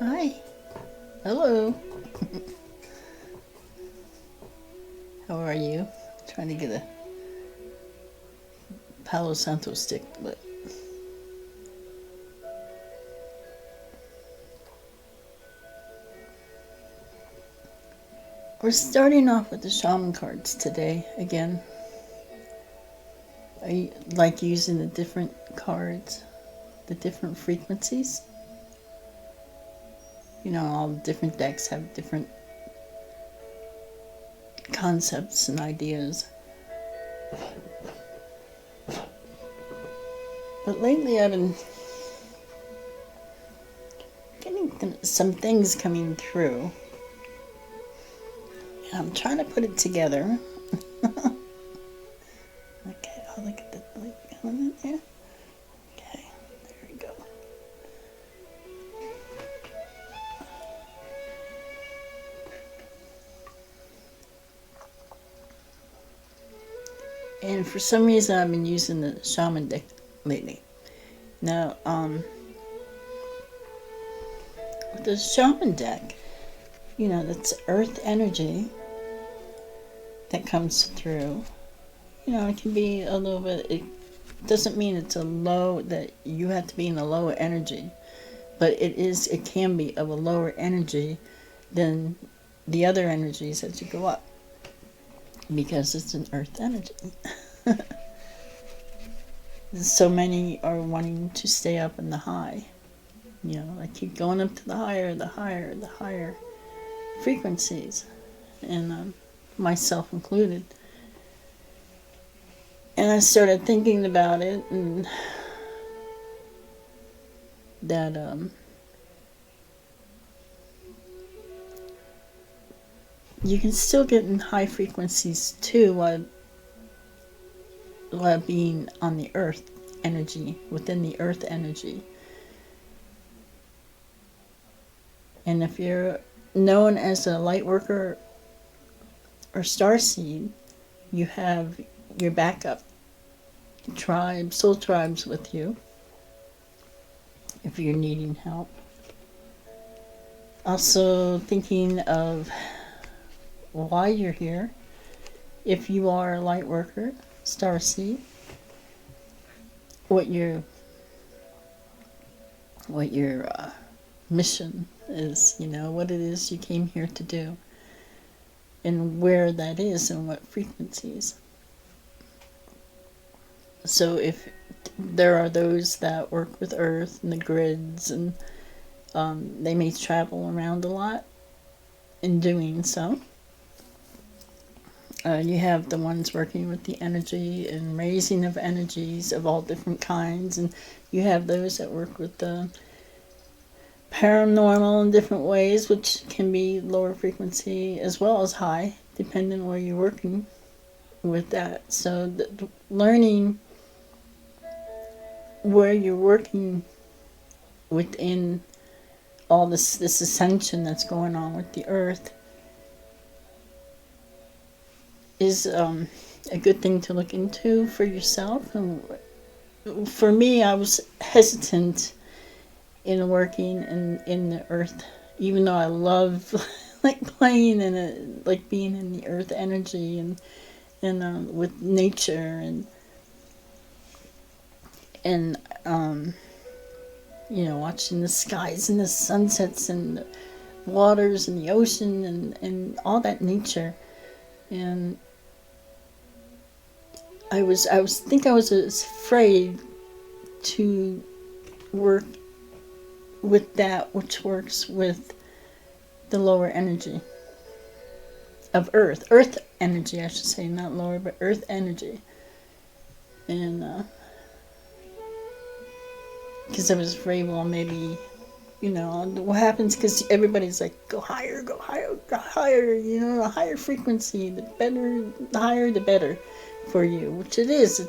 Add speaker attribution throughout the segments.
Speaker 1: Hi. Hello. How are you? Trying to get a Palo Santo stick, but we're starting off with the shaman cards today again. I like using the different cards, the different frequencies. You know, all the different decks have different concepts and ideas. But lately I've been getting some things coming through. And I'm trying to put it together. Okay, I'll look at the light coming in there. Okay, there we go. And for some reason I've been using the shaman deck lately. Now, with the shaman deck, you know, that's earth energy that comes through. You know, it can be a little bit, it doesn't mean it's a low, that you have to be in a lower energy, but it can be of a lower energy than the other energies as you go up, because it's an earth energy. So many are wanting to stay up in the high. You know, I keep going up to the higher frequencies, and myself included. And I started thinking about it, and that you can still get in high frequencies too while being on the earth energy, within the earth energy. And if you're known as a light worker or starseed, you have your backup tribe, soul tribes with you if you're needing help. Also thinking of why you're here. If you are a light worker, starseed, what your mission is, you know, what it is you came here to do, and where that is and what frequencies. So if there are those that work with Earth and the grids, and they may travel around a lot in doing so. You have the ones working with the energy and raising of energies of all different kinds, and you have those that work with the paranormal in different ways, which can be lower frequency as well as high, depending on where you're working with that. So learning where you're working within all this ascension that's going on with the earth is a good thing to look into for yourself. And for me, I was hesitant in working in the earth, even though I love like playing in it, like being in the earth energy and with nature and you know, watching the skies and the sunsets and the waters and the ocean and all that nature. And I was afraid to work with that which works with the lower energy of earth energy, I should say, not lower, but earth energy. And because I was afraid, well, maybe, you know, what happens, because everybody's like, go higher, go higher, you know, a higher frequency, the higher the better for you, which it is.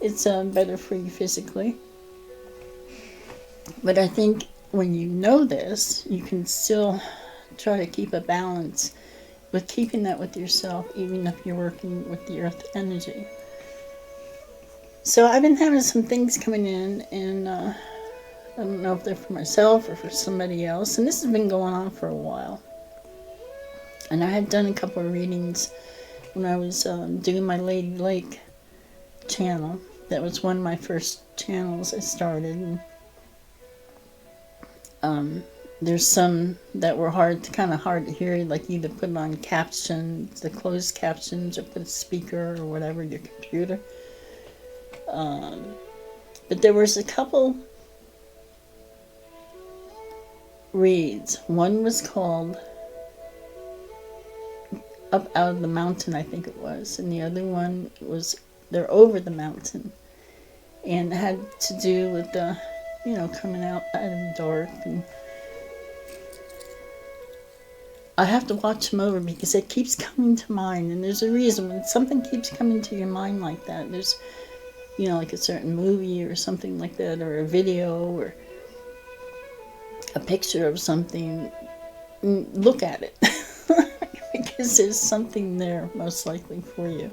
Speaker 1: It's better for you physically. But I think when you know this, you can still try to keep a balance with keeping that with yourself, even if you're working with the earth energy. So I've been having some things coming in, and I don't know if they're for myself or for somebody else. And this has been going on for a while. And I had done a couple of readings when I was doing my Lady Lake channel. That was one of my first channels I started. And, there's some that were hard to hear, like either put on captions, the closed captions, or put a speaker or whatever, your computer. But there was a couple reads. One was called Up Out of the Mountain, I think it was, and the other one was They're Over the Mountain, and it had to do with the, coming out of the dark. And I have to watch them over because it keeps coming to mind, and there's a reason. When something keeps coming to your mind like that, there's, like a certain movie or something like that, or a video or a picture of something, look at it. Because there's something there most likely for you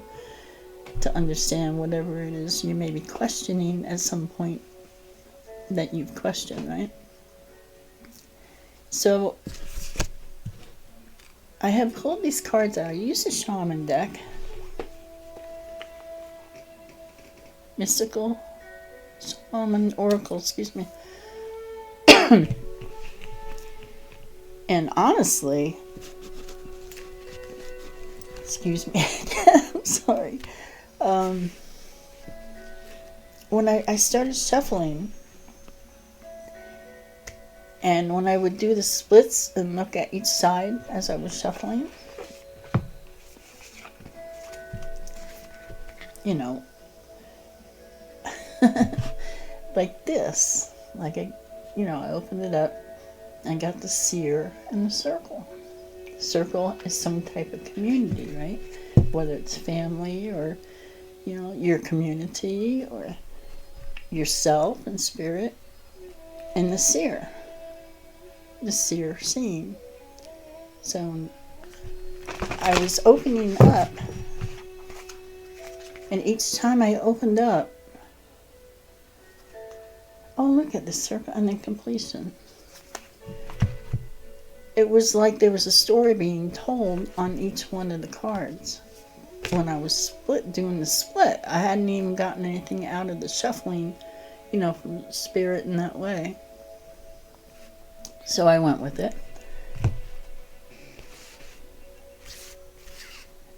Speaker 1: to understand whatever it is you may be questioning at some point that you've questioned, right? So I have pulled these cards out. I use a shaman deck. Mystical Shaman Oracle, excuse me. And honestly, excuse me, I'm sorry. When I started shuffling, and when I would do the splits and look at each side as I was shuffling, like this, like I opened it up, I got the seer and the circle. The circle is some type of community, right? Whether it's family or, your community or yourself and spirit, and the seer seeing. So I was opening up, and each time I opened up, oh, look at the circle and then completion. It was like there was a story being told on each one of the cards. When I was doing the split, I hadn't even gotten anything out of the shuffling, from spirit in that way. So I went with it.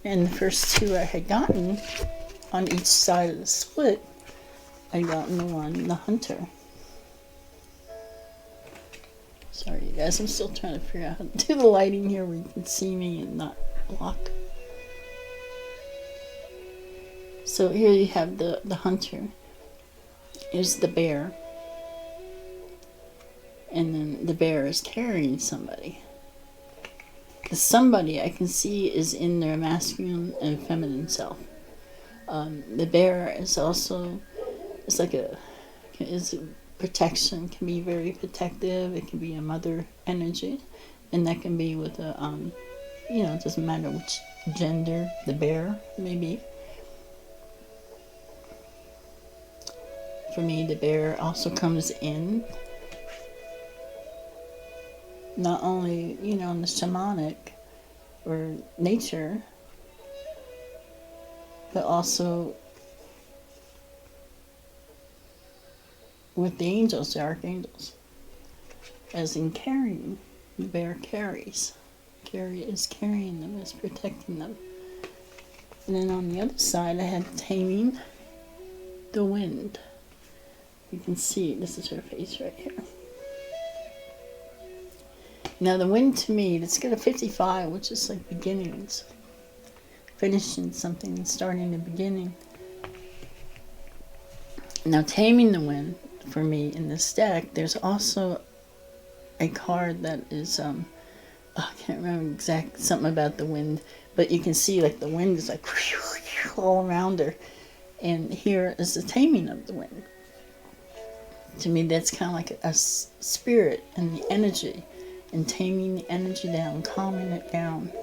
Speaker 1: And the first two I had gotten on each side of the split, I gotten the hunter. Sorry, you guys, I'm still trying to figure out how to do the lighting here where you can see me and not block. So here you have the hunter. Here's the bear. And then the bear is carrying somebody. The somebody I can see is in their masculine and feminine self. The bear is also, it's like is protection, can be very protective. It can be a mother energy, and that can be with a, it doesn't matter which gender the bear may be. For me, the bear also comes in, not only, in the shamanic or nature, but also with the angels, the archangels, as in carrying. The bear carries. Is carrying them, is protecting them. And then on the other side, I had taming the wind. You can see, this is her face right here. Now the wind to me, it's got a 55, which is like beginnings. Finishing something and starting the beginning. Now taming the wind, for me in this deck, there's also a card that is, I can't remember something about the wind, but you can see like the wind is like all around her. And here is the taming of the wind. To me, that's kind of like a spirit and the energy, and taming the energy down, calming it down.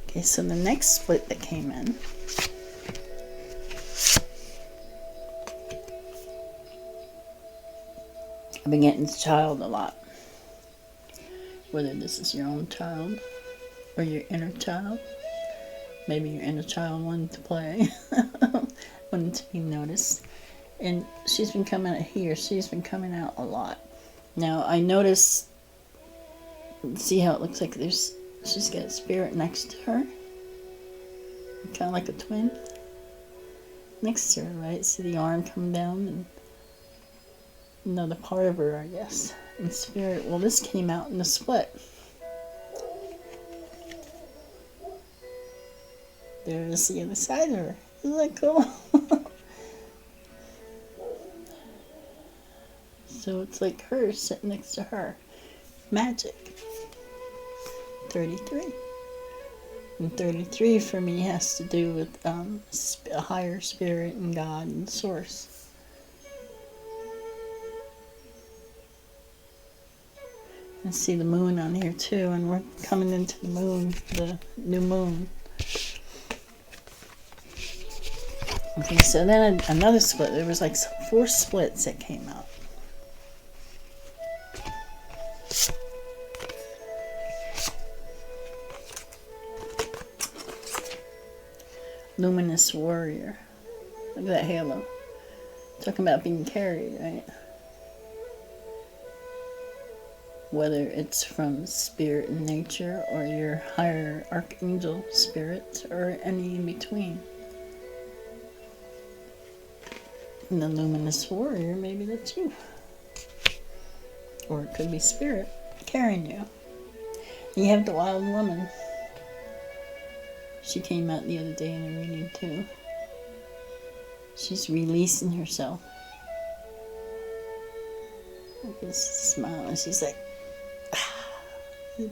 Speaker 1: Okay, so the next split that came in I've been getting this child a lot. Whether this is your own child or your inner child. Maybe your inner child wanted to play, wanted to be noticed. And she's been coming out here. She's been coming out a lot. Now, I notice, see how it looks like she's got a spirit next to her? Kind of like a twin. Next to her, right? See the arm come down and another part of her, I guess, in spirit. Well, this came out in the split. There's the other side of her. Isn't that cool? So it's like her sitting next to her. Magic. 33. And 33 for me has to do with a higher spirit and God and source. And see the moon on here too, and we're coming into the moon, the new moon. Okay, so then another split. There was like 4 splits that came out. Luminous warrior. Look at that halo. Talking about being carried, right? Whether it's from spirit and nature or your higher archangel spirit or any in between. And the luminous warrior, maybe that's you. Or it could be spirit carrying you. And you have the wild woman. She came out the other day in a reading too. She's releasing herself. Look at this smile, and she's like,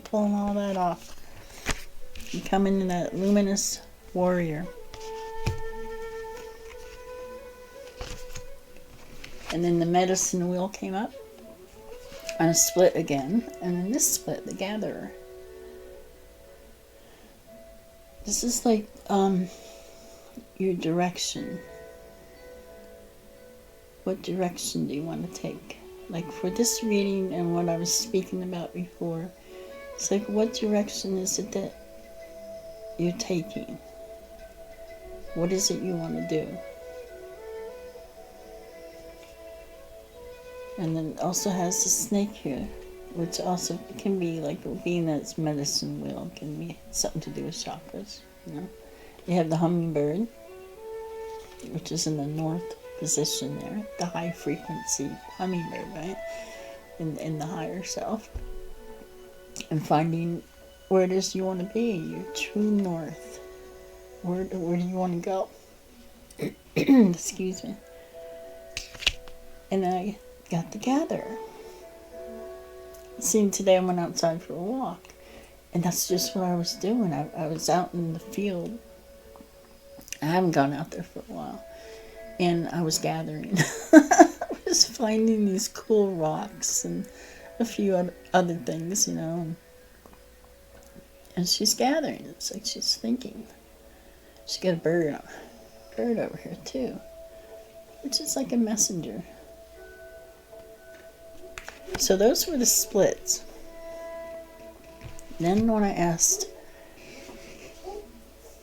Speaker 1: pulling all that off. You come into that luminous warrior. And then the medicine wheel came up on a split again. And then this split, the gatherer. This is like your direction. What direction do you want to take? Like for this reading and what I was speaking about before, it's like what direction is it that you're taking? What is it you want to do? And then it also has the snake here, which also can be like being that it's medicine wheel, can be something to do with chakras, you know. You have the hummingbird, which is in the north position there, the high frequency hummingbird, right? In the higher self. And finding where it is you want to be, your true north. Where do you want to go? Excuse me. And I got the gatherer. See, today I went outside for a walk, and that's just what I was doing. I was out in the field. I haven't gone out there for a while, and I was gathering. I was finding these cool rocks and a few other things, you know. And she's gathering. It's like she's thinking. She got a bird over here too, which is like a messenger. So those were the splits. Then when I asked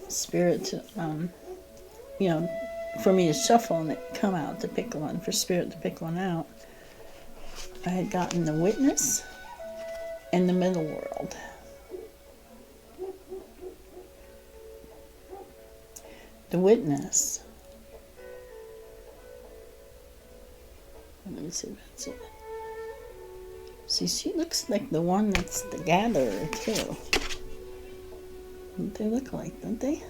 Speaker 1: Spirit to, for me to shuffle and it come out to pick one, for Spirit to pick one out, I had gotten the Witness and the Middle World. The Witness. Let me see if that's it. See, she looks like the one that's the gatherer, too. Don't they look like, don't they?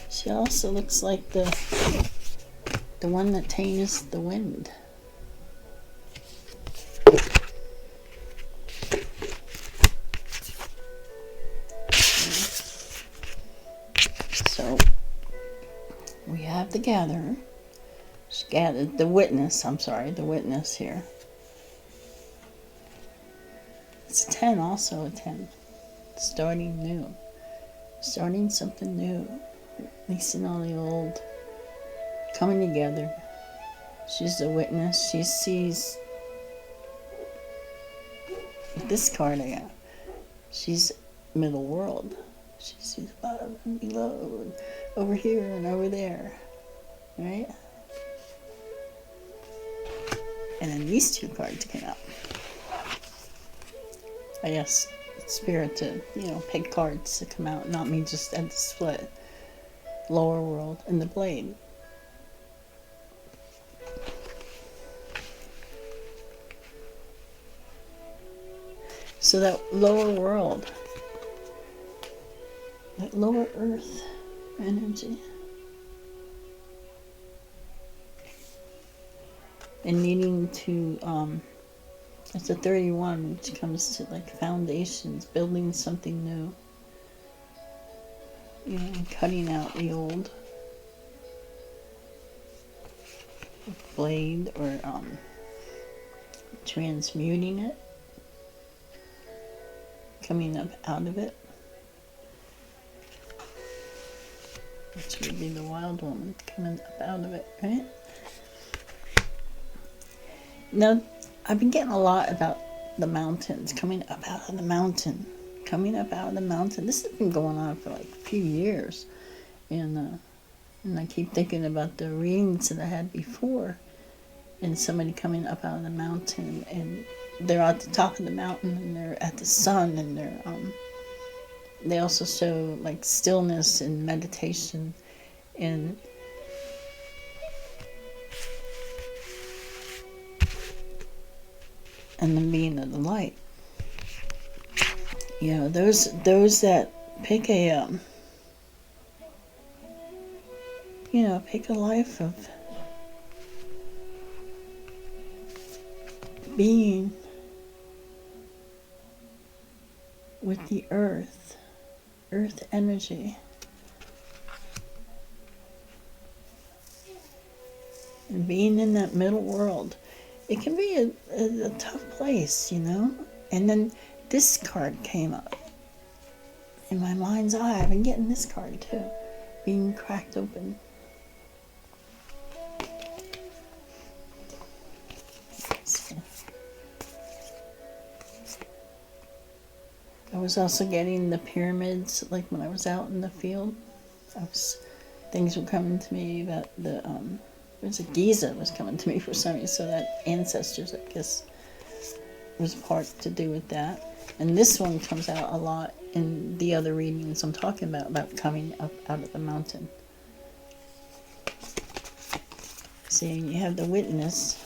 Speaker 1: She also looks like the one that tames the wind. So, we have the gatherer. She gathered the witness, the witness here. It's 10 also, a 10. Starting new. Starting something new. Releasing all the old. Coming together. She's the witness. She sees this card I got. She's middle world. She sees above and below, and over here and over there, right? And then these two cards came out. I guess Spirit to, pick cards to come out, not me just at the split. Lower world and the blade. So that lower world, that lower earth energy, and needing to, it's a 31, which comes to like foundations, building something new, cutting out the old blade, or transmuting it, coming up out of it, which would be the wild woman coming up out of it, right? Now, I've been getting a lot about the mountains, coming up out of the mountain, coming up out of the mountain. This has been going on for like a few years, and I keep thinking about the readings that I had before, and somebody coming up out of the mountain, and they're at the top of the mountain, and they're at the sun, and they also show like stillness and meditation, and the being of the light. Those that pick a pick a life of being with the earth energy, and being in that middle world. It can be a tough place, And then this card came up in my mind's eye. I've been getting this card too, being cracked open. I was also getting the pyramids, like when I was out in the field. Things were coming to me about the there's a Giza was coming to me for some reason, so that ancestors, I guess, was part to do with that. And this one comes out a lot in the other readings I'm talking about coming up out of the mountain. See, you have the witness,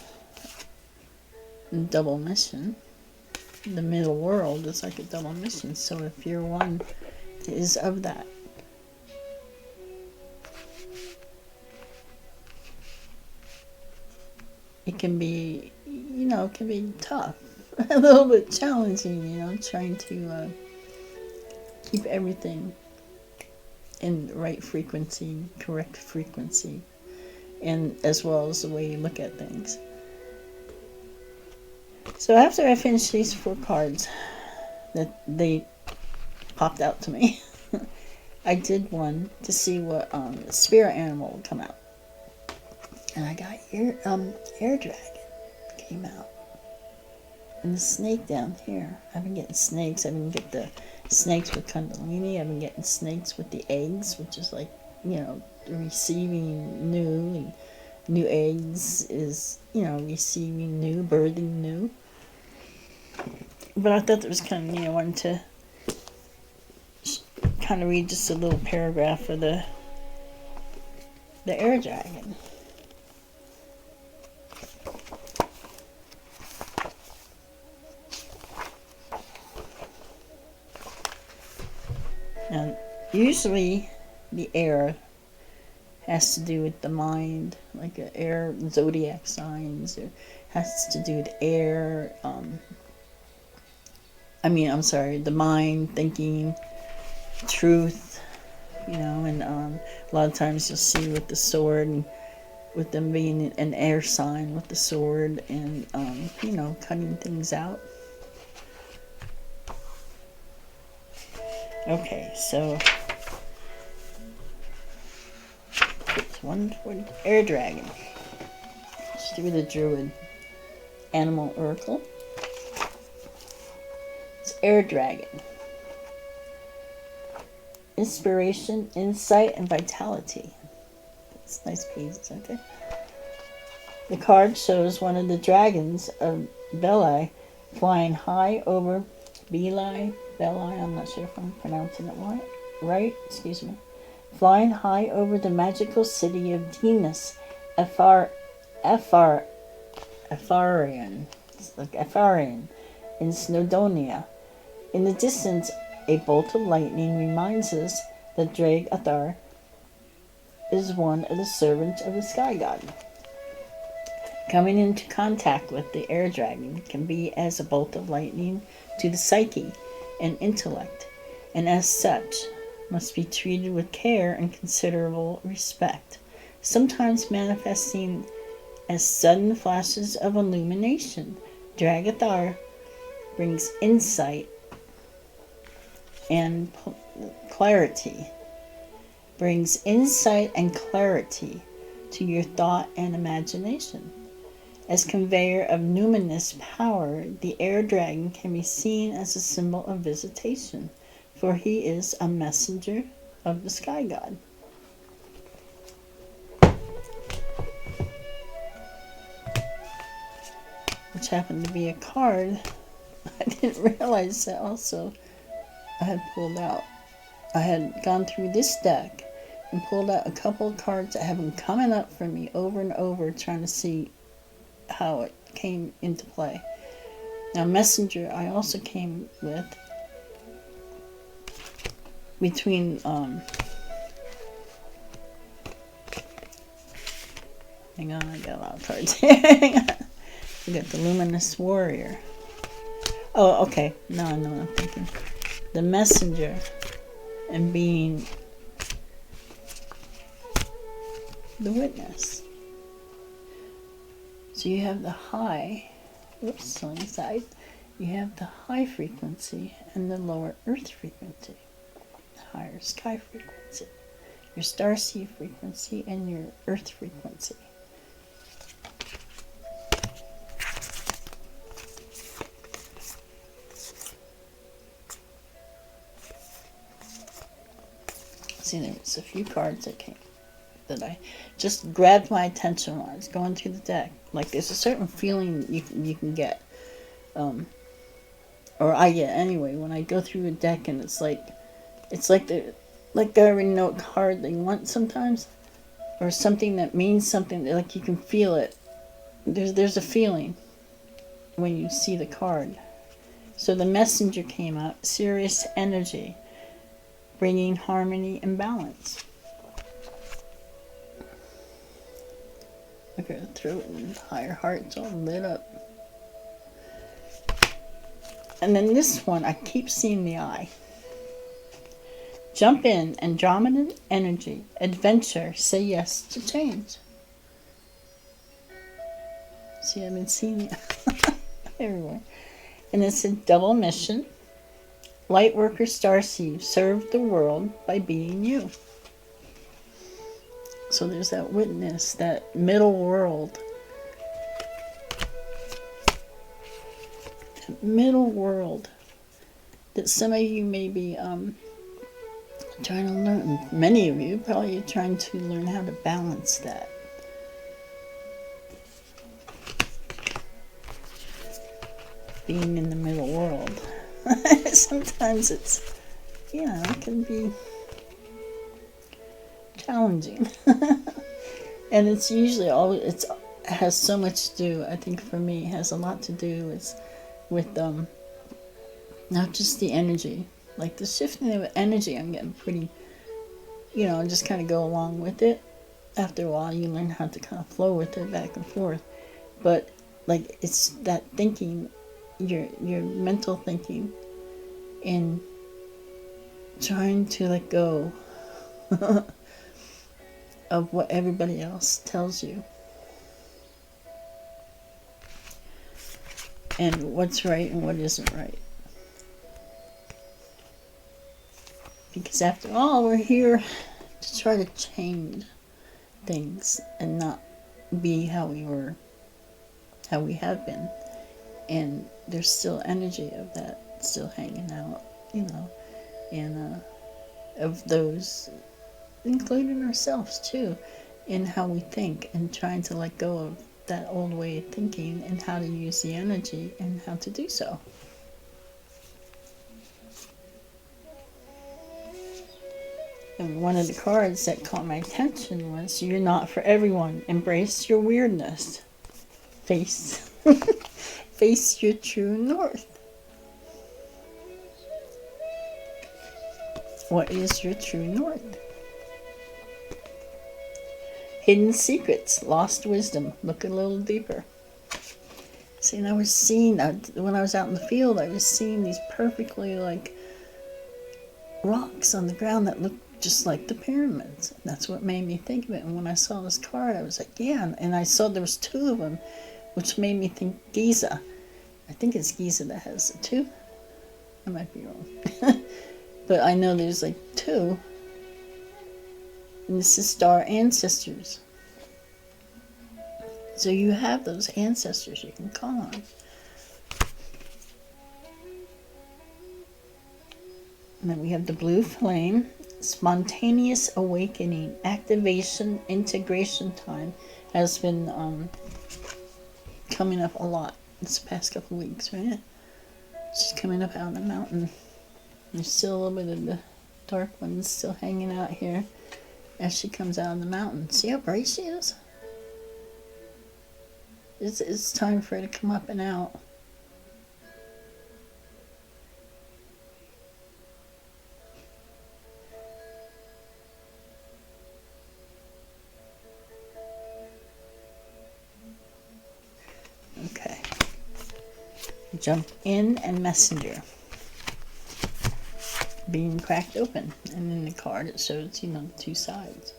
Speaker 1: double mission. The middle world is like a double mission, so if you're one that is of that, it can be, it can be tough, a little bit challenging, trying to keep everything in the right frequency, correct frequency, and as well as the way you look at things. So after I finished these 4 cards that they popped out to me, I did one to see what spirit animal would come out. And I got air dragon came out. And the snake down here. I've been getting snakes. I've been getting the snakes with Kundalini. I've been getting snakes with the eggs, which is like, receiving new. And new eggs is, receiving new, birthing new. But I thought that was kind of neat. I wanted to kind of read just a little paragraph for the air dragon. And usually the air has to do with the mind, like air zodiac signs, or has to do with air, the mind, thinking, truth, and a lot of times you'll see with the sword, and with them being an air sign with the sword, and, cutting things out. Okay, so it's 140 air dragon. through the Druid Animal Oracle. It's Air Dragon. Inspiration, insight, and vitality. It's a nice piece, aren't they? The card shows one of the dragons of Belai flying high over Belai, I'm not sure if I'm pronouncing it right, excuse me. Flying high over the magical city of Dinas, Afarian, in Snowdonia. In the distance, a bolt of lightning reminds us that Drag Athar is one of the servants of the sky god. Coming into contact with the air dragon can be as a bolt of lightning to the psyche and intellect, and as such must be treated with care and considerable respect, sometimes manifesting as sudden flashes of illumination. Drag Athar brings insight and clarity. Brings insight and clarity to your thought and imagination. As conveyor of numinous power, the air dragon can be seen as a symbol of visitation, for he is a messenger of the sky god. Which happened to be a card I didn't realize that also I had pulled out. I had gone through this deck and pulled out a couple of cards that have been coming up for me over and over, trying to see how it came into play. Now, Messenger, I also came with between hang on, I got a lot of cards here. Hang on. We got the Luminous Warrior. Oh, okay. No, I'm thinking the Messenger and being the Witness. So you have the high, side. You have the high frequency and the lower earth frequency. The higher sky frequency. Your starseed frequency and your earth frequency. See, there's a few cards that I just grabbed my attention when I was going through the deck. Like, there's a certain feeling you can get, or I get anyway, when I go through a deck, and it's like they already know what card they want sometimes, or something that means something. Like, you can feel it. There's a feeling when you see the card. So the Messenger came up, Sirius energy, bringing harmony and balance. Look at her throat and higher heart's all lit up. And then this one, I keep seeing the eye. Jump in, Andromedan energy, adventure, say yes to change. See, I've been seeing it everywhere. And it's a double mission. Lightworker Starseed, serve the world by being you. So there's that witness, that middle world. That middle world that some of you may be trying to learn. Many of you probably are trying to learn how to balance that. Being in the middle world. Sometimes it's, it can be challenging. And it's usually it has so much to do, I think for me, it has a lot to do with not just the energy. Like the shifting of energy, I'm getting pretty, just kind of go along with it. After a while, you learn how to kind of flow with it back and forth. But like, it's that thinking, your mental thinking, in trying to let go of what everybody else tells you, and what's right and what isn't right. Because after all, we're here to try to change things and not be how we were how we have been. And there's still energy of that still hanging out, and of those, including ourselves too, in how we think and trying to let go of that old way of thinking and how to use the energy and how to do so. And one of the cards that caught my attention was, "You're not for everyone. Embrace your weirdness. Face, face your true north." What is your true north? Hidden secrets, lost wisdom. Look a little deeper. See, and I was seeing, when I was out in the field, I was seeing these perfectly like rocks on the ground that looked just like the pyramids. That's what made me think of it. And when I saw this card, I was like, yeah. And I saw there was two of them, which made me think Giza. I think it's Giza that has the two. I might be wrong. But I know there's like two. And this is our ancestors. So you have those ancestors you can call on. And then we have the blue flame, spontaneous awakening, activation, integration time has been coming up a lot this past couple of weeks, right? She's coming up out of the mountain. There's still a little bit of the dark ones still hanging out here as she comes out of the mountain. See how bright she is? It's time for her to come up and out. Okay. Jump in and messenger. Being cracked open. And in the card it shows, the two sides.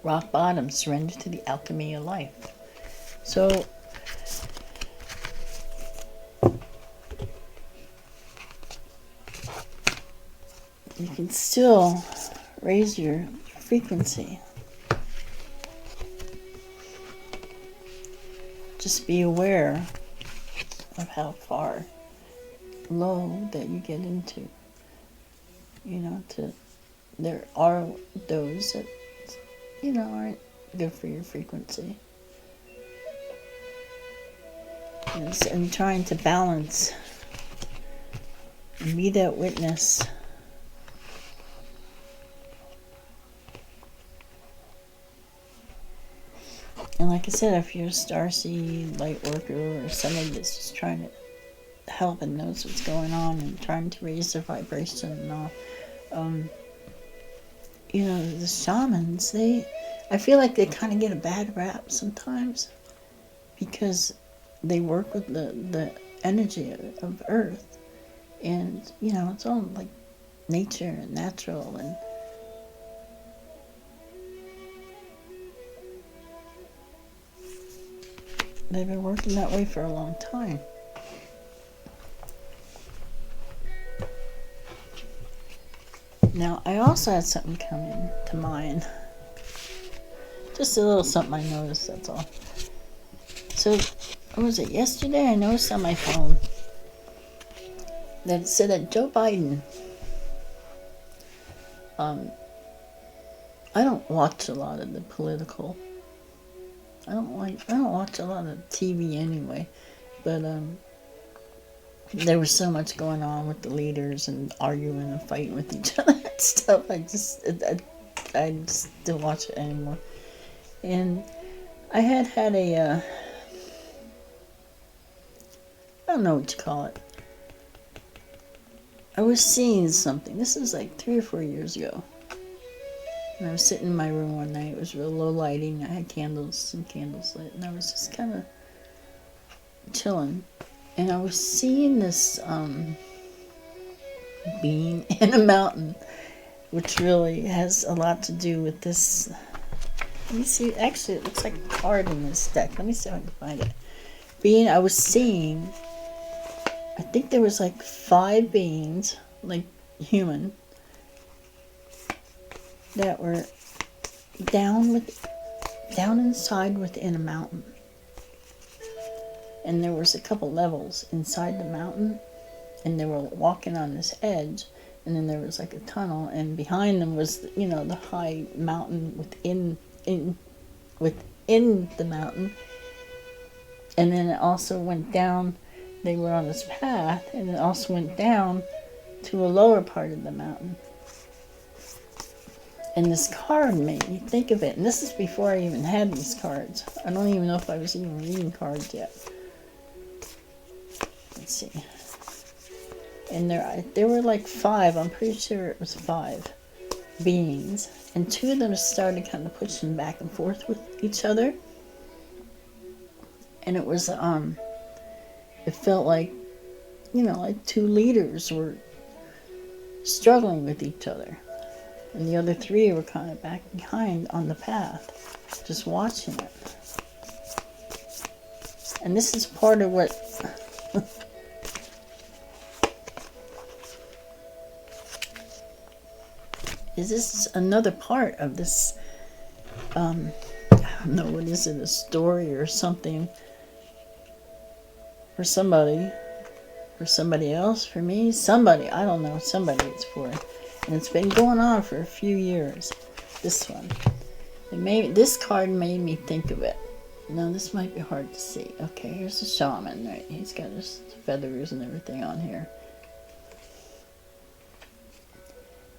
Speaker 1: Rock bottom, surrender to the alchemy of life. So you can still raise your frequency. Just be aware of how far low that you get into. There are those that, aren't good for your frequency. And trying to balance and be that witness. And like I said, if you're a starseed, light worker, or somebody that's just trying to help and knows what's going on and trying to raise their vibration and all, the shamans, I feel like they kind of get a bad rap sometimes because they work with the energy of Earth, and it's all like nature and natural, and they've been working that way for a long time. Now, I also had something come in to mind. Just a little something I noticed, that's all. So, what was it, yesterday? I noticed on my phone that it said that Joe Biden, I don't watch a lot of the political, I don't watch a lot of TV anyway, but there was so much going on with the leaders and arguing and fighting with each other and stuff. I just didn't watch it anymore. And I had a, I don't know what you call it. I was seeing something. This is like 3 or 4 years ago. And I was sitting in my room one night. It was real low lighting. I had some candles lit. And I was just kind of chilling. And I was seeing this being in a mountain, which really has a lot to do with this. Let me see. Actually, it looks like a card in this deck. Let me see if I can find it. I was seeing, I think there was like 5 beings, like human, that were down inside within a mountain. and there was a couple levels inside the mountain, and they were walking on this edge, and then there was like a tunnel, and behind them was, you know, the high mountain within the mountain, and then it also went down. They were on this path, and it also went down to a lower part of the mountain. And this card made me think of it. And this is before I even had these cards. I don't even know if I was even reading cards yet. Let's see. And there were like 5. I'm pretty sure it was 5 beings. And 2 of them started kind of pushing back and forth with each other. And it was, it felt like, you know, like 2 leaders were struggling with each other. And the other 3 were kind of back behind on the path, just watching it. And this is part of what is this another part of this, I don't know, what is it, a story or something for somebody else, for me, somebody, I don't know, somebody it's for. And it's been going on for a few years, this one. This card made me think of it. Now, this might be hard to see. Okay, here's the shaman, right? He's got his feathers and everything on here.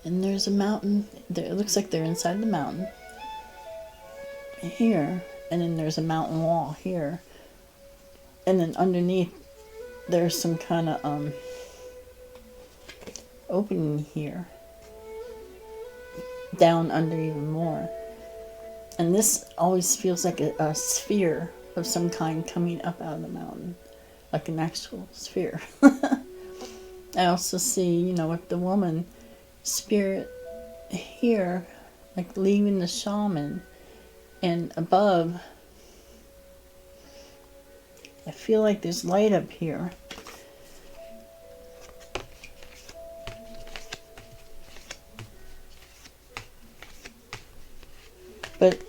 Speaker 1: And there's a mountain. It looks like they're inside the mountain. Here. And then there's a mountain wall here. And then underneath, there's some kind of opening here. Down under even more. And this always feels like a sphere of some kind coming up out of the mountain. Like an actual sphere. I also see, you know, with the woman spirit here, like leaving the shaman. And above, I feel like there's light up here. But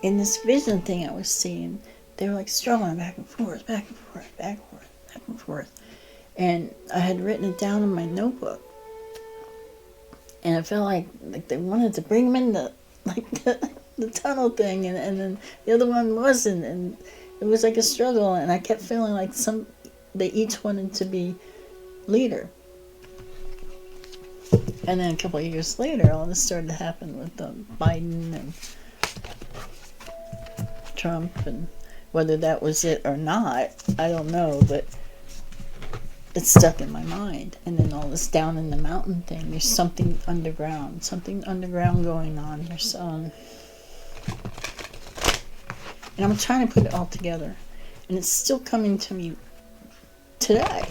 Speaker 1: in this vision thing I was seeing, they were like struggling back and forth, back and forth, back and forth, back and forth. And I had written it down in my notebook. And I felt like they wanted to bring him in the tunnel thing, and then the other one wasn't. And it was like a struggle, and I kept feeling like they each wanted to be leader. And then a couple of years later, all this started to happen with Biden and Trump, and whether that was it or not, I don't know, but it stuck in my mind. And then all this down in the mountain thing, there's something underground going on. There's and I'm trying to put it all together, and it's still coming to me today.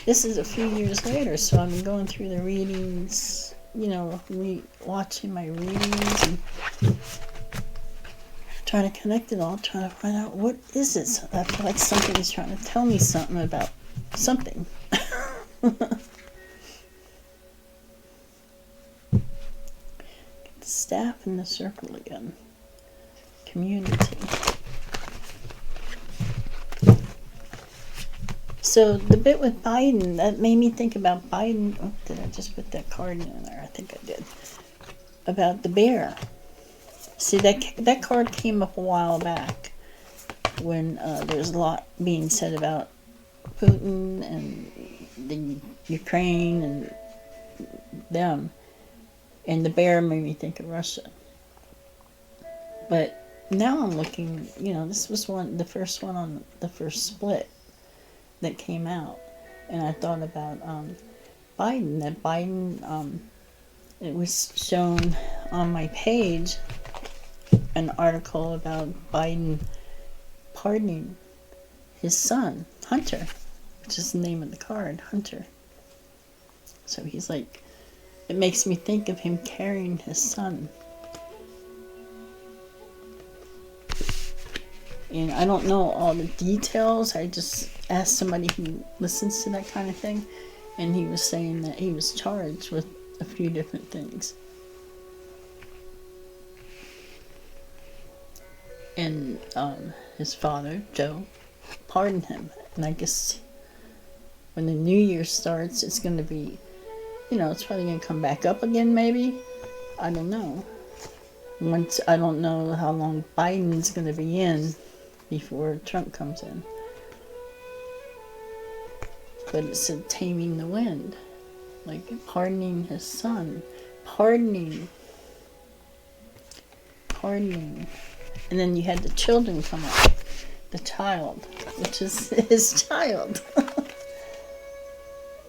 Speaker 1: This is a few years later, so I've been going through the readings, you know, watching my readings and trying to connect it all, trying to find out what is it. I feel like something is trying to tell me something about something. Get the staff in the circle again. Community. So the bit with Biden, that made me think about Biden. Oh, did I just put that card in there? I think I did. About the bear. See, that card came up a while back when there was a lot being said about Putin and the Ukraine and them. And the bear made me think of Russia. But now I'm looking, you know, this was the first one on the first split that came out, and I thought about Biden. That Biden, it was shown on my page an article about Biden pardoning his son, Hunter, which is the name of the card, Hunter. So he's like, it makes me think of him carrying his son. And I don't know all the details. I just asked somebody who listens to that kind of thing, and he was saying that he was charged with a few different things. And his father, Joe, pardon him. And I guess when the new year starts, it's going to be, it's probably going to come back up again, maybe. I don't know. I don't know how long Biden's going to be in before Trump comes in. But it said taming the wind, like pardoning his son, pardoning. And then you had the children come up, the child, which is his child.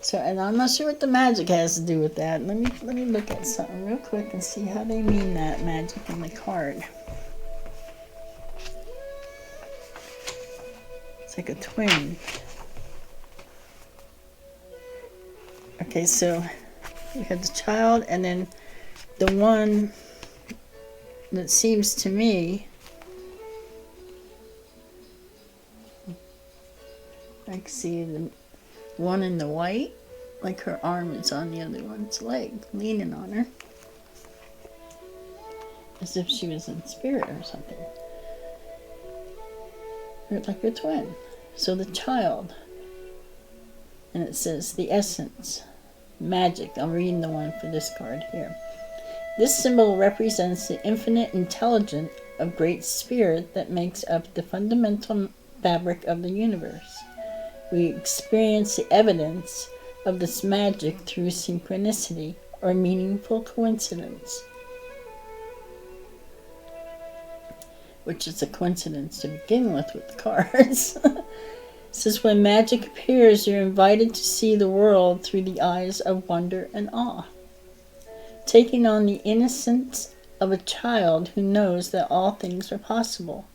Speaker 1: So, and I'm not sure what the magic has to do with that. Let me look at something real quick and see how they mean that magic in the card. It's like a twin. Okay, so you had the child, and then the one that seems to me, I can see the one in the white, like her arm is on the other one's leg, leaning on her, as if she was in spirit or something. Or like a twin. So the child, and it says the essence, magic. I'm reading the one for this card here. This symbol represents the infinite intelligence of Great Spirit that makes up the fundamental fabric of the universe. We experience the evidence of this magic through synchronicity or meaningful coincidence, which is a coincidence to begin with the cards. It says, when magic appears, you're invited to see the world through the eyes of wonder and awe. Taking on the innocence of a child who knows that all things are possible.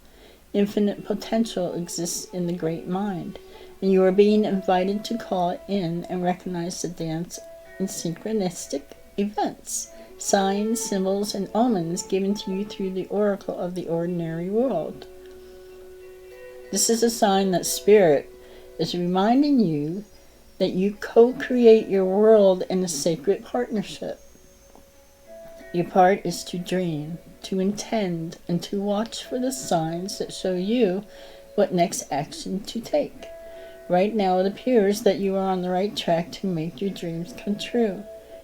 Speaker 1: Infinite potential exists in the great mind, and you are being invited to call in and recognize the dance in synchronistic events, signs, symbols, and omens given to you through the oracle of the ordinary world. This is a sign that Spirit is reminding you that you co-create your world in a sacred partnership. Your part is to dream, to intend, and to watch for the signs that show you what next action to take. Right now it appears that you are on the right track to make your dreams come true.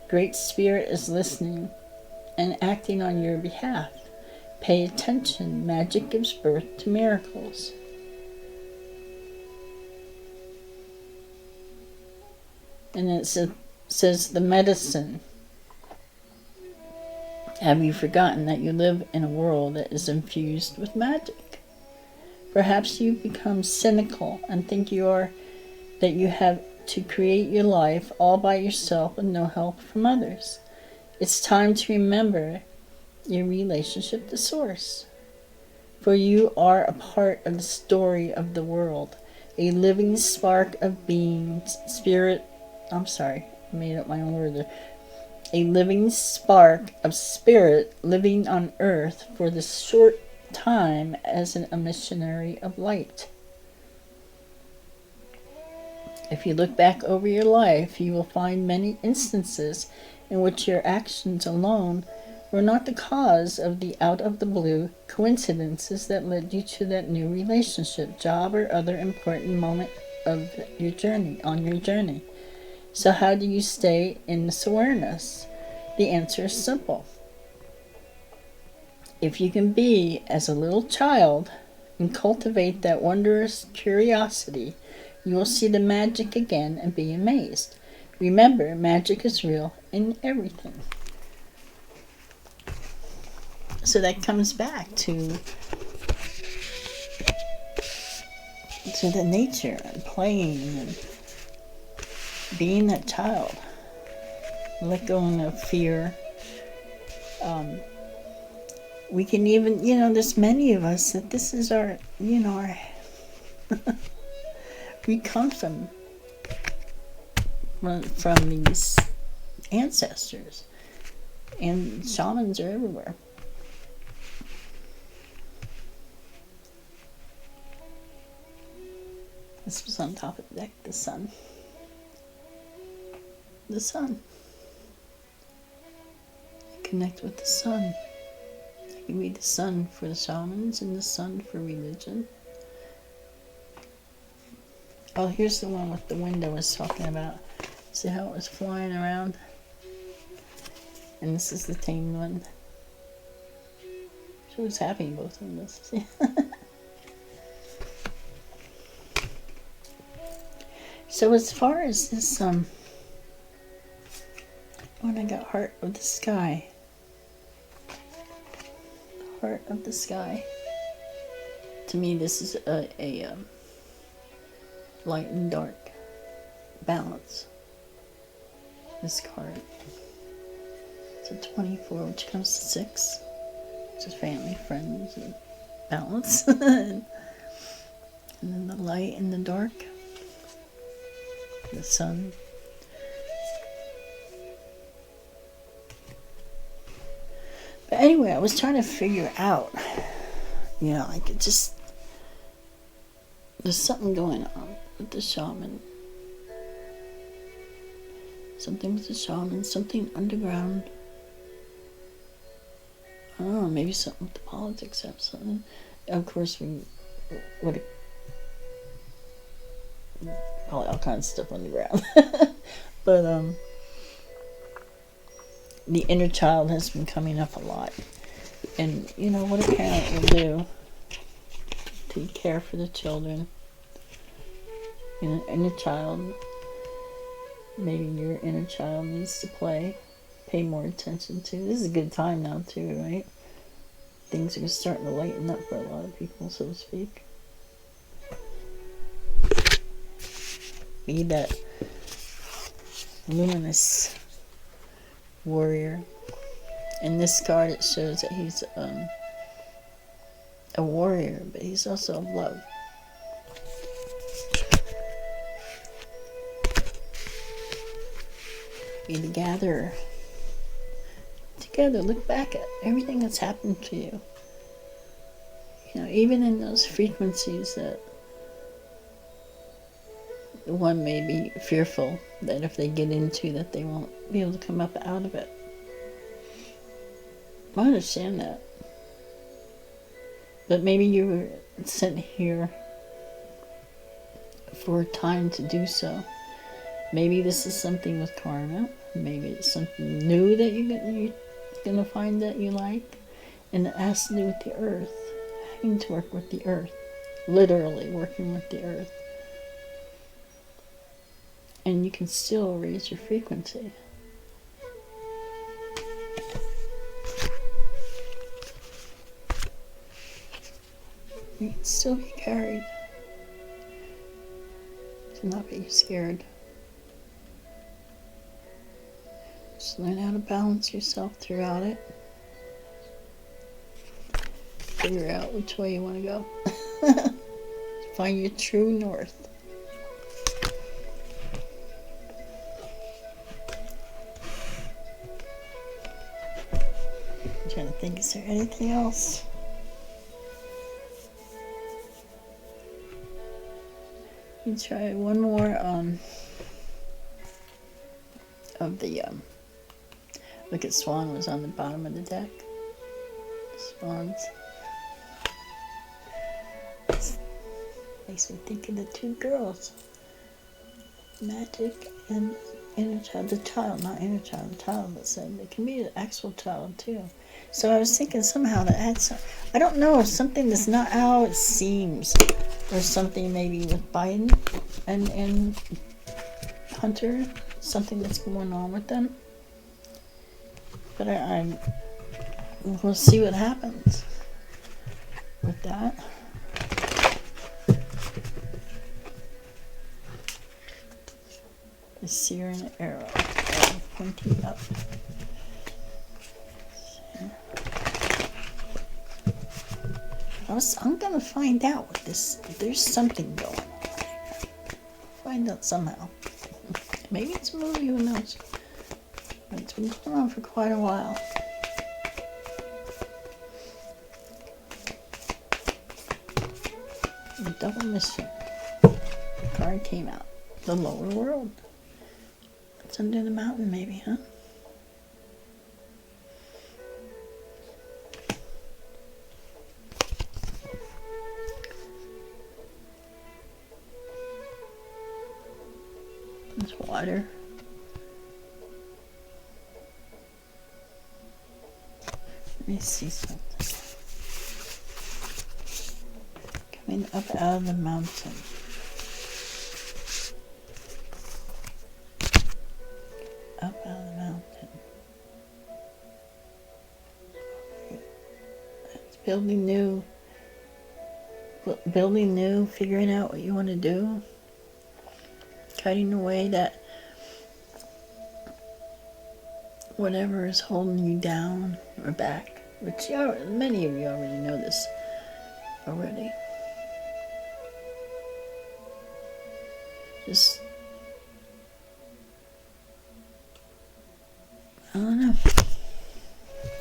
Speaker 1: Great Spirit is listening and acting on your behalf. Pay attention. Magic gives birth to miracles. And it says the medicine. Have you forgotten that you live in a world that is infused with magic? Perhaps you've become cynical and think that you have to create your life all by yourself with no help from others. It's time to remember your relationship to Source. For you are a part of the story of the world, a living spark of being, spirit. I'm sorry, I made up my own word there. A living spark of spirit living on earth for this short time as a missionary of light. If you look back over your life, you will find many instances in which your actions alone were not the cause of the out-of-the-blue coincidences that led you to that new relationship, job, or other important moment of your journey. So how do you stay in this awareness? The answer is simple. If you can be as a little child and cultivate that wondrous curiosity, you will see the magic again and be amazed. Remember, magic is real in everything. So that comes back to the nature and playing and being that child, let go of fear. We can even, there's many of us that this is our, we come from these ancestors, and shamans are everywhere. This was on top of the deck, the sun. The sun. Connect with the sun. You can be the sun for the shamans and the sun for religion. Oh, here's the one with the wind I was talking about. See how it was flying around? And this is the tame one. She was happy both of this. So as far as this when I got Heart of the Sky. Heart of the Sky. To me, this is a light and dark balance. This card. It's a 24, which comes to 6. Which is family, friends, and balance. And then the light and the dark. The sun. But anyway, I was trying to figure out, like it just, there's something going on with the shaman. Something with the shaman, something underground. I don't know, maybe something with the politics have something. Of course, we would probably all kinds of stuff underground. But the inner child has been coming up a lot. And what a parent will do to care for the children. Inner child, maybe your inner child needs to pay more attention to. This is a good time now too, right? Things are starting to lighten up for a lot of people, so to speak. Be that luminous warrior. In this card it shows that he's a warrior, but he's also of love. Be the gatherer. Together, look back at everything that's happened to you. Even in those frequencies that one may be fearful that if they get into that they won't be able to come up out of it. I understand that. But maybe you were sent here for a time to do so. Maybe this is something with karma. Maybe it's something new that you're going to find that you like. And it has to do with the earth. Having to work with the earth. Literally working with the earth. And you can still raise your frequency. You can still be carried. Do not be scared. Just learn how to balance yourself throughout it. Figure out which way you want to go. Find your true north. I'm trying to think, is there anything else? You try one more of the look at Swan was on the bottom of the deck. Swans. Makes me think of the two girls. Magic and inner child. The child, not inner child, the child that said it can be an actual child too. So I was thinking somehow that had some, I don't know, something that's not how it seems. Or something maybe with Biden and Hunter, something that's going on with them. But we'll see what happens with that. The seer and the arrow pointing up. I'm gonna find out what this. There's something going on. Find out somehow. Maybe it's a movie. Who knows? But it's been going on for quite a while. The double mission. The card came out. The lower world. It's under the mountain, maybe, huh? There's water. Let me see something. Coming up out of the mountain. Up out of the mountain. It's building new, figuring out what you want to do. Cutting away that whatever is holding you down or back, which many of you already know this already. Just, I don't know.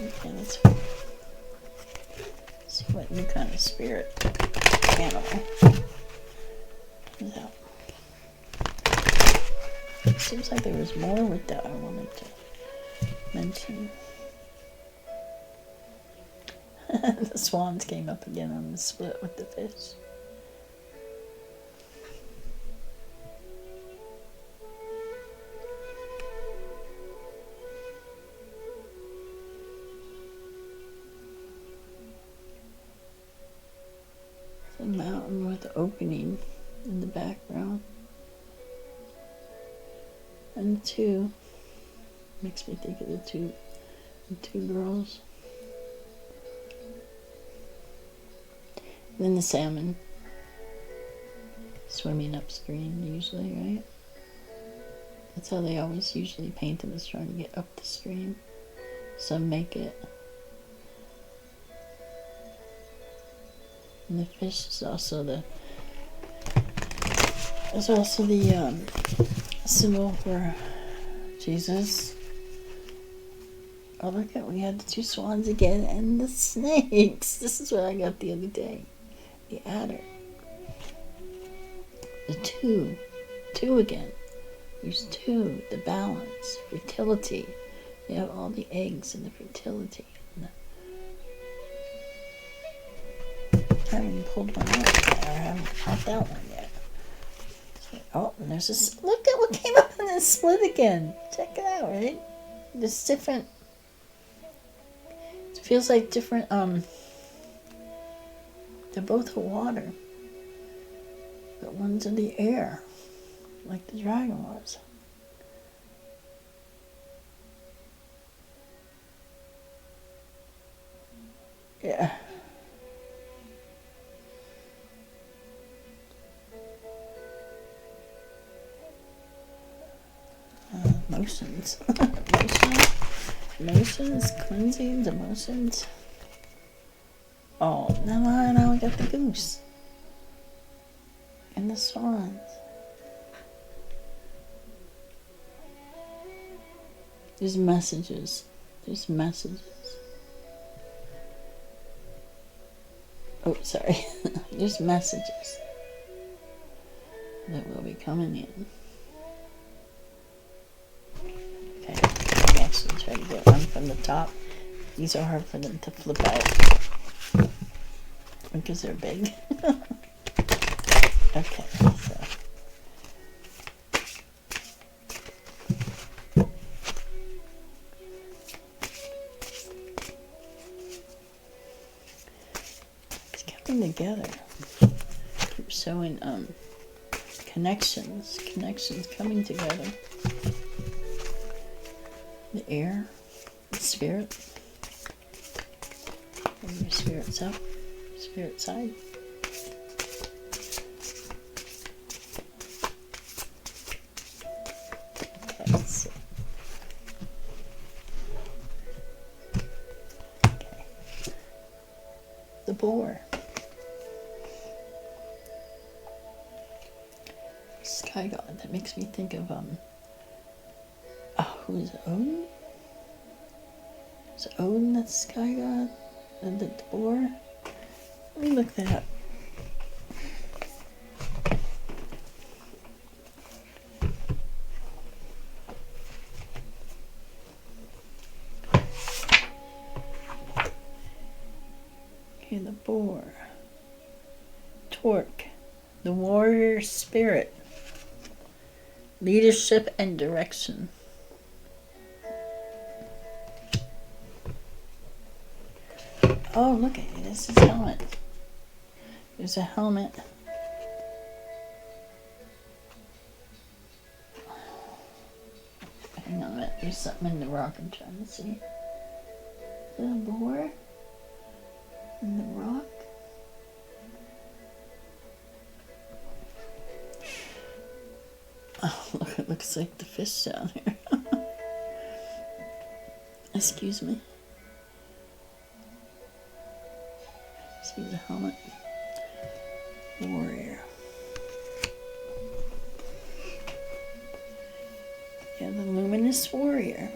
Speaker 1: Okay, let's see what new kind of spirit animal is out. Seems like there was more with that I wanted to mention. The swans came up again on the split with the fish. The mountain with the opening in the background. And the two makes me think of the two girls. And then the salmon swimming upstream usually, right? That's how they always usually paint them, is trying to get up the stream. Some make it. And the fish is also the symbol for Jesus. Oh, look at, we had the two swans again and the snakes. This is what I got the other day. The adder. The two again. There's two. The balance, fertility. You have all the eggs and the fertility. I haven't pulled one out yet. I haven't popped that one yet. Oh, and there's this. Look at what came up in this split again. Check it out, right? This different. It feels like different. They're both water, but one's in the air, like the dragon was. Yeah. Emotions. Emotions, cleansings, emotions. Oh, now I got the goose. And the swans. There's messages. Oh, sorry. There's messages that will be coming in. Okay, I'm actually trying to get one from the top. These are hard for them to flip out because they're big. Okay, so. It's coming together. Keep showing connections coming together. The air, the spirit. And your spirit's up, spirit side. Okay, let's see. Okay. The boar. Sky god. That makes me think of who is it? Odin? Is it Odin that's sky god? And the boar? Let me look that up. Okay, the boar. Torque. The warrior spirit. leadership and direction. Oh, look at it. This is his helmet. There's a helmet. Hang on a minute. There's something in the rock I'm trying to see. The boar in the rock. Oh, look, it looks like the fish down here. Excuse me. See the helmet. Warrior. Yeah, the luminous warrior.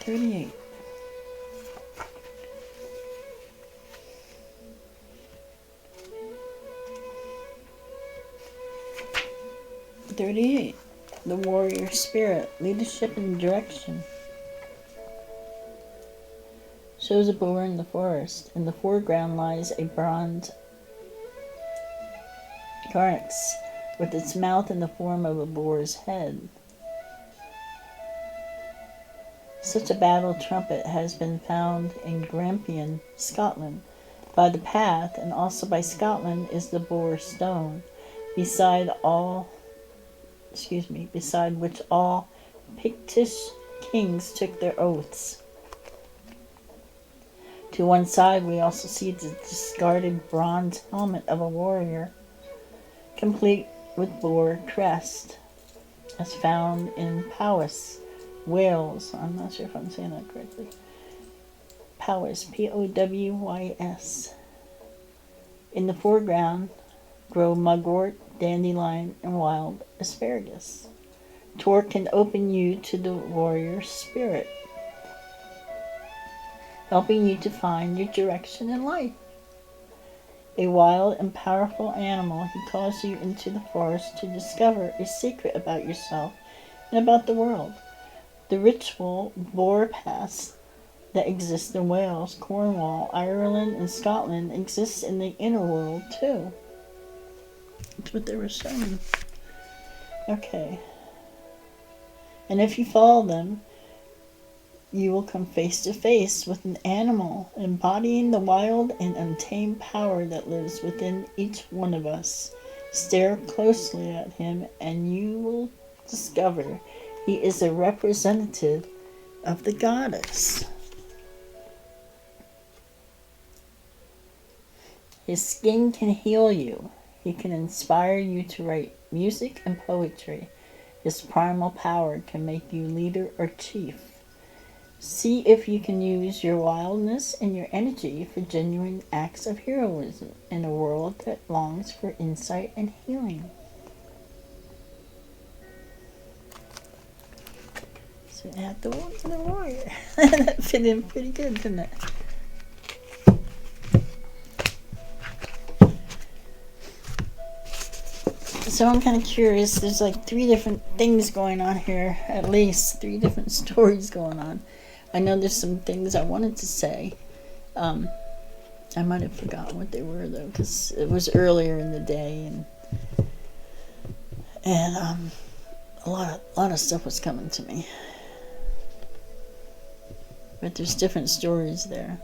Speaker 1: $38. $38. The warrior spirit, leadership and direction. Shows a boar in the forest. In the foreground lies a bronze Garx with its mouth in the form of a boar's head. Such a battle trumpet has been found in Grampian, Scotland. By the path, and also by Scotland, is the boar stone, beside which all Pictish kings took their oaths. To one side we also see the discarded bronze helmet of a warrior, complete with boar crest, as found in Powys, Wales. I'm not sure if I'm saying that correctly. Powys, P-O-W-Y-S. In the foreground grow mugwort, dandelion, and wild asparagus. Tor can open you to the warrior spirit, helping you to find your direction in life. A wild and powerful animal, he calls you into the forest to discover a secret about yourself and about the world. The ritual boar pass that exists in Wales, Cornwall, Ireland, and Scotland exists in the inner world too. That's what they were saying. Okay. And if you follow them, you will come face to face with an animal embodying the wild and untamed power that lives within each one of us. Stare closely at him and you will discover he is a representative of the goddess. His skin can heal you. He can inspire you to write music and poetry. His primal power can make you leader or chief. See if you can use your wildness and your energy for genuine acts of heroism in a world that longs for insight and healing. So add the warrior. That fit in pretty good, didn't it? So I'm kind of curious. There's like 3 different things going on here. At least 3 different stories going on. I know there's some things I wanted to say. I might have forgotten what they were though, because it was earlier in the day, and a lot of stuff was coming to me. But there's different stories there,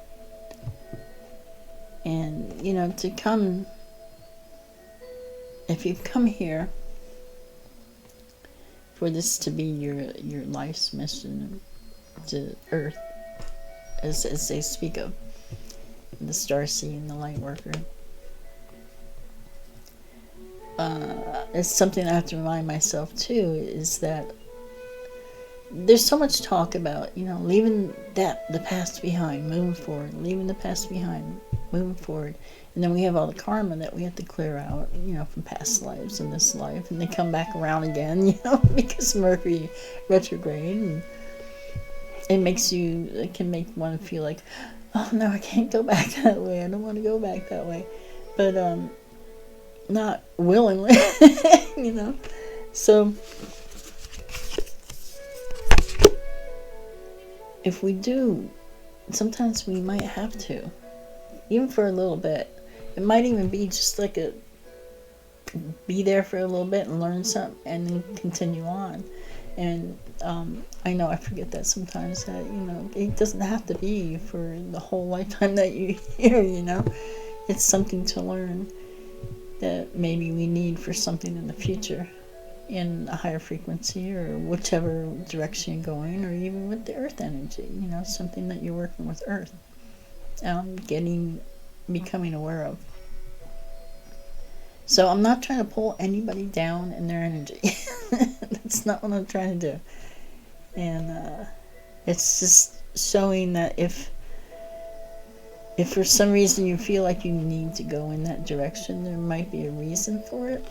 Speaker 1: and to come. If you come here for this to be your life's mission to Earth, as they speak of, the Starseed and the Lightworker, it's something I have to remind myself too, is that there's so much talk about, leaving the past behind, moving forward, leaving the past behind, moving forward. And then we have all the karma that we have to clear out, from past lives and this life. And they come back around again, because Mercury retrograde. And it can make one feel like, oh no, I can't go back that way. I don't want to go back that way. But not willingly, So if we do, sometimes we might have to, even for a little bit. it might even be just like a be there for a little bit and learn something and then continue on. And I know I forget that sometimes, that it doesn't have to be for the whole lifetime that you're here. It's something to learn that maybe we need for something in the future, in a higher frequency or whichever direction you're going, or even with the earth energy, something that you're working with earth, becoming aware of. So I'm not trying to pull anybody down in their energy. That's not what I'm trying to do. And it's just showing that if for some reason you feel like you need to go in that direction, there might be a reason for it.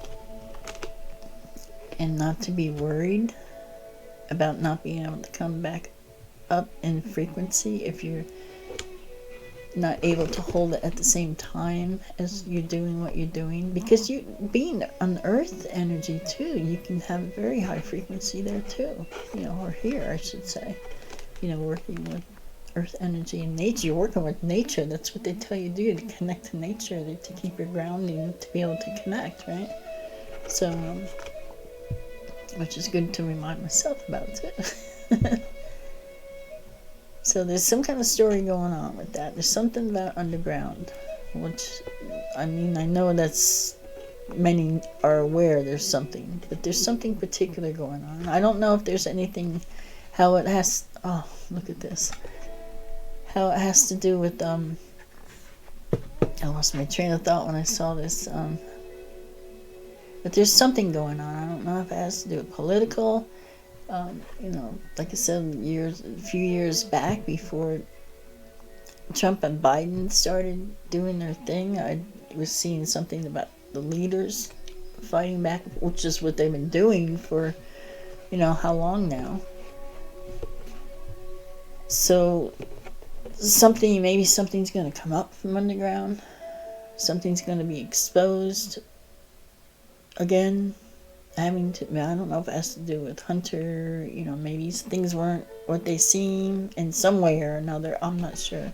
Speaker 1: And not to be worried about not being able to come back up in frequency if you're not able to hold it at the same time as you're doing what you're doing. Because you being on earth energy too, you can have a very high frequency there too. Or here I should say. Working with earth energy and nature. You're working with nature. That's what they tell you to do, to connect to nature, to keep your grounding, to be able to connect, right? So which is good to remind myself about too. So there's some kind of story going on with that. There's something about underground, which, I know that's, many are aware there's something, but there's something particular going on. I don't know if there's anything, how it has, oh, look at this, how it has to do with, I lost my train of thought when I saw this, but there's something going on. I don't know if it has to do with political. Like I said, a few years back, before Trump and Biden started doing their thing, I was seeing something about the leaders fighting back, which is what they've been doing for, how long now. So maybe something's going to come up from underground. Something's going to be exposed again. I don't know if it has to do with Hunter, maybe things weren't what they seem in some way or another. I'm not sure.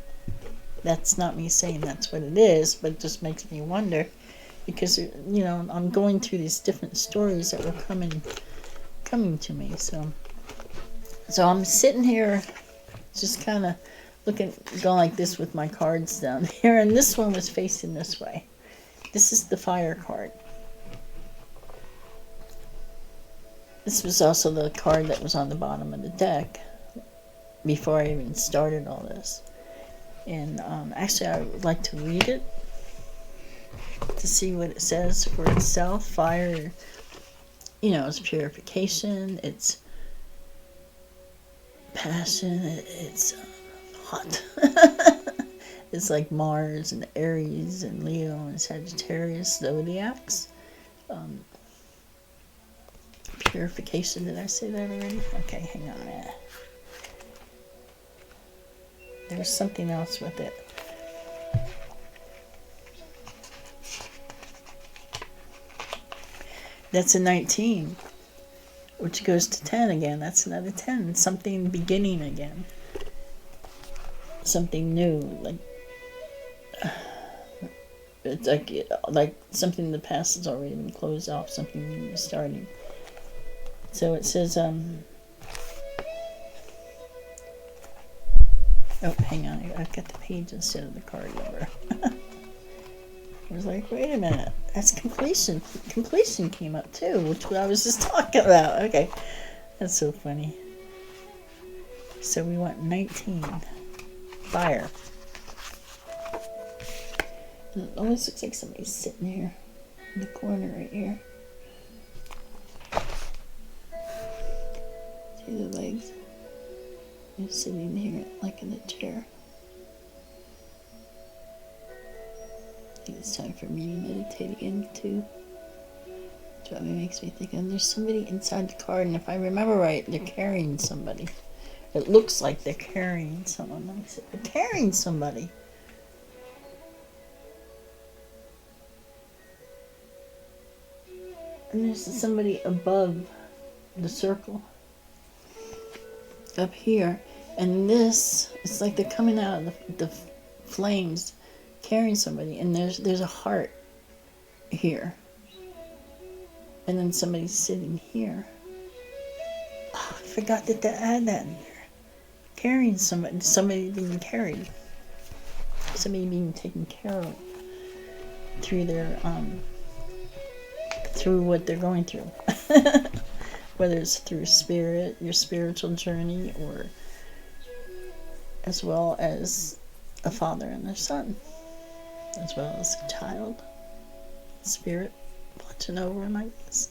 Speaker 1: That's not me saying that's what it is, but it just makes me wonder, because, I'm going through these different stories that were coming to me. So I'm sitting here just kind of going like this with my cards down here, and this one was facing this way. This is the fire card. This was also the card that was on the bottom of the deck before I even started all this. And actually, I would like to read it to see what it says for itself. Fire, it's purification, it's passion, it's hot. It's like Mars and Aries and Leo and Sagittarius zodiacs. Purification, did I say that already? Okay, hang on a minute. There's something else with it. That's a 19, which goes to 10 again. That's another 10. Something beginning again. Something new. It's like something in the past has already been closed off. Something new is starting. So it says, oh, hang on, I've got the page instead of the card number. I was like, wait a minute, that's completion. Completion came up too, which I was just talking about. Okay, that's so funny. So we want 19, fire. And it almost looks like somebody's sitting here in the corner right here. See the legs? They're sitting here like in a chair. I think it's time for me to meditate again too. Which probably makes me think, and there's somebody inside the card, and if I remember right, they're carrying somebody. It looks like they're carrying someone. Let me see. They're carrying somebody. And there's somebody above the circle. Up here. And this, it's like they're coming out of the flames carrying somebody, and there's a heart here, and then somebody's sitting here. Oh, I forgot to add that in there. Carrying somebody being carried, somebody being taken care of through their through what they're going through. Whether it's through spirit, your spiritual journey, or as well as a father and their son, as well as a child, spirit watching over him, I guess.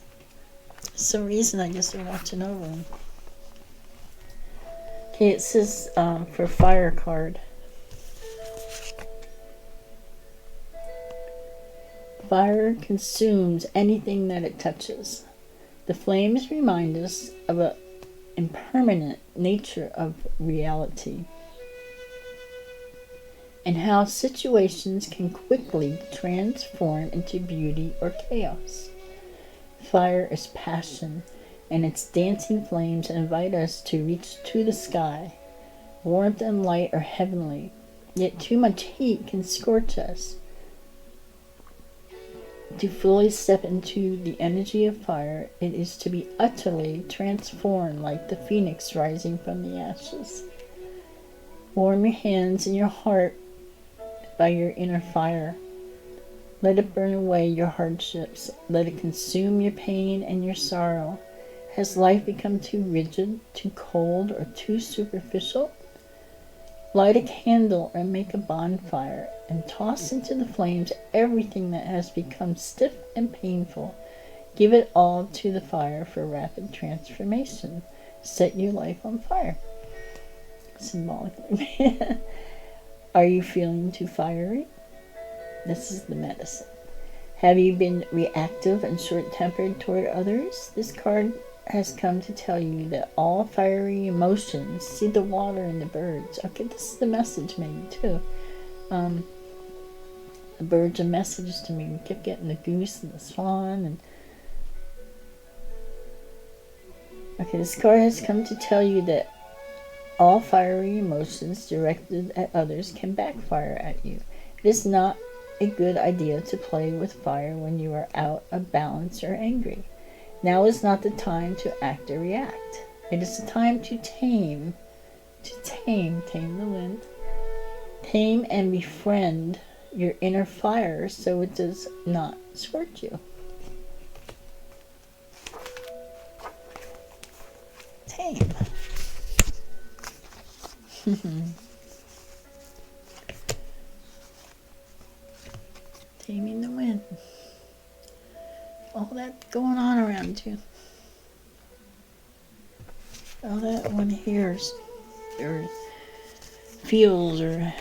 Speaker 1: For some reason, I guess they're watching over him. Okay, it says for fire card. Fire consumes anything that it touches. The flames remind us of an impermanent nature of reality, and how situations can quickly transform into beauty or chaos. Fire is passion, and its dancing flames invite us to reach to the sky. Warmth and light are heavenly, yet too much heat can scorch us. To fully step into the energy of fire, it is to be utterly transformed like the phoenix rising from the ashes. Warm your hands and your heart by your inner fire. Let it burn away your hardships. Let it consume your pain and your sorrow. Has life become too rigid, too cold, or too superficial? Light a candle or make a bonfire, and toss into the flames everything that has become stiff and painful. Give it all to the fire for rapid transformation. Set your life on fire. Symbolically. Are you feeling too fiery? This is the medicine. Have you been reactive and short-tempered toward others? This card has come to tell you that all fiery emotions, see the water and the birds. Okay, this is the message maybe too. The birds are messages to me. We kept getting the goose and the swan, and okay, this card has come to tell you that all fiery emotions directed at others can backfire at you. It is not a good idea to play with fire when you are out of balance or angry. Now is not the time to act or react. It is the time to tame the wind, tame and befriend your inner fire so it does not scorch you. Tame. Taming the wind. All that going on around you. All that one hears or feels, or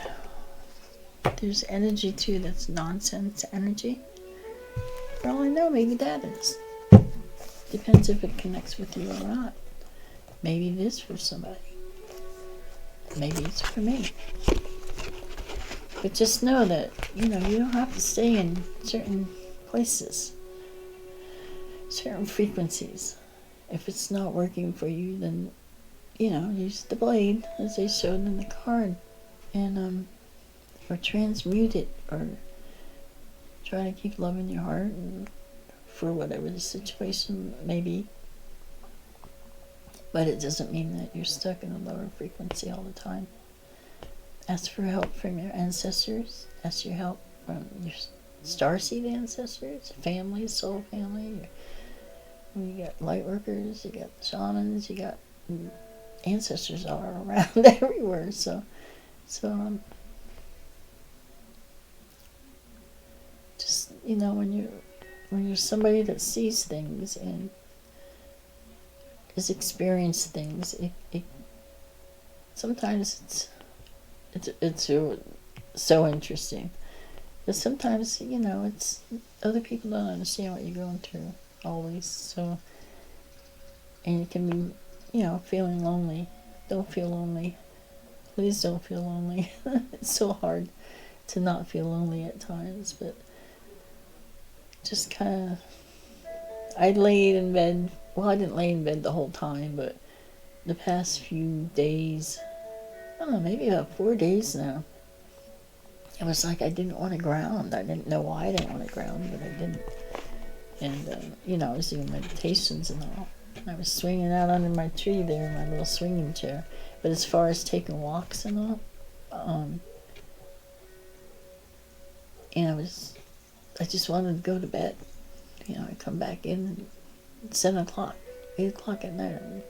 Speaker 1: there's energy too that's nonsense energy. For all I know, maybe that is. Depends if it connects with you or not. Maybe it is for somebody. Maybe it's for me. But just know that, you don't have to stay in certain places, certain frequencies. If it's not working for you, then, use the blade, as they showed in the card, and, or transmute it, or try to keep love in your heart, and for whatever the situation may be. But it doesn't mean that you're stuck in a lower frequency all the time. Ask for help from your ancestors. Ask your help from your starseed ancestors, family, soul family. You got light workers, you got shamans, you got ancestors all around everywhere. So just when you're somebody that sees things and has experienced things, it sometimes it's so interesting. But sometimes, it's other people don't understand what you're going through always. So, and you can be, feeling lonely. Don't feel lonely. Please don't feel lonely. It's so hard to not feel lonely at times, but just kind of, I laid in bed. Well, I didn't lay in bed the whole time, but the past few days, I don't know, maybe about 4 days now, it was like I didn't want to ground. I didn't know why I didn't want to ground, but I didn't. And, I was doing meditations and all. And I was swinging out under my tree there in my little swinging chair. But as far as taking walks and all, and I just wanted to go to bed. I come back in at 7 o'clock, 8 o'clock at night. I'm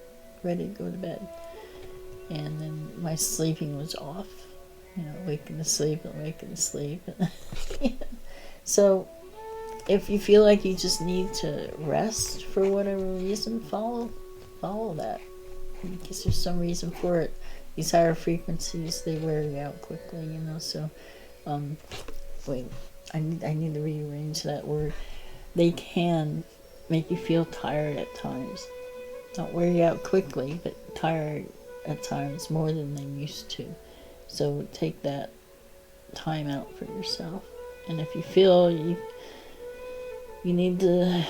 Speaker 1: ready to go to bed. And then my sleeping was off. Waking to sleep and waking to sleep. So if you feel like you just need to rest for whatever reason, follow that. Because there's some reason for it. These higher frequencies, they wear you out quickly, so wait, I need to rearrange that word. They can make you feel tired at times. Not wear you out quickly, but tired at times more than they used to. So take that time out for yourself. And if you feel you need to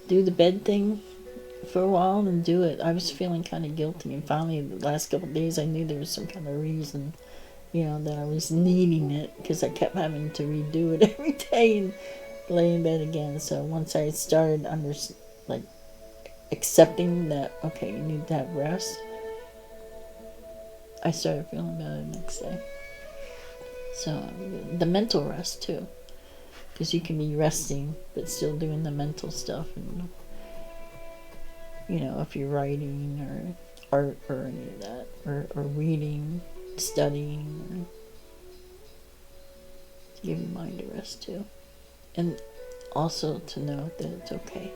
Speaker 1: do the bed thing for a while, then do it. I was feeling kind of guilty, and finally the last couple of days I knew there was some kind of reason, that I was needing it, because I kept having to redo it every day and lay in bed again. So once I started accepting that, okay, you need to have rest, I started feeling better the next day. So the mental rest too, because you can be resting but still doing the mental stuff, and if you're writing or art or any of that, or reading, studying, to give your mind a rest too. And also to know that it's okay.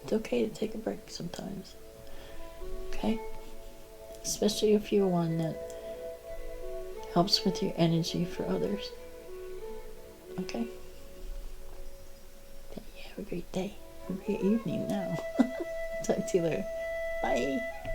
Speaker 1: It's okay to take a break sometimes. Okay? Especially if you're one that helps with your energy for others. Okay? Have a great day. A great evening now. Talk to you later. Bye.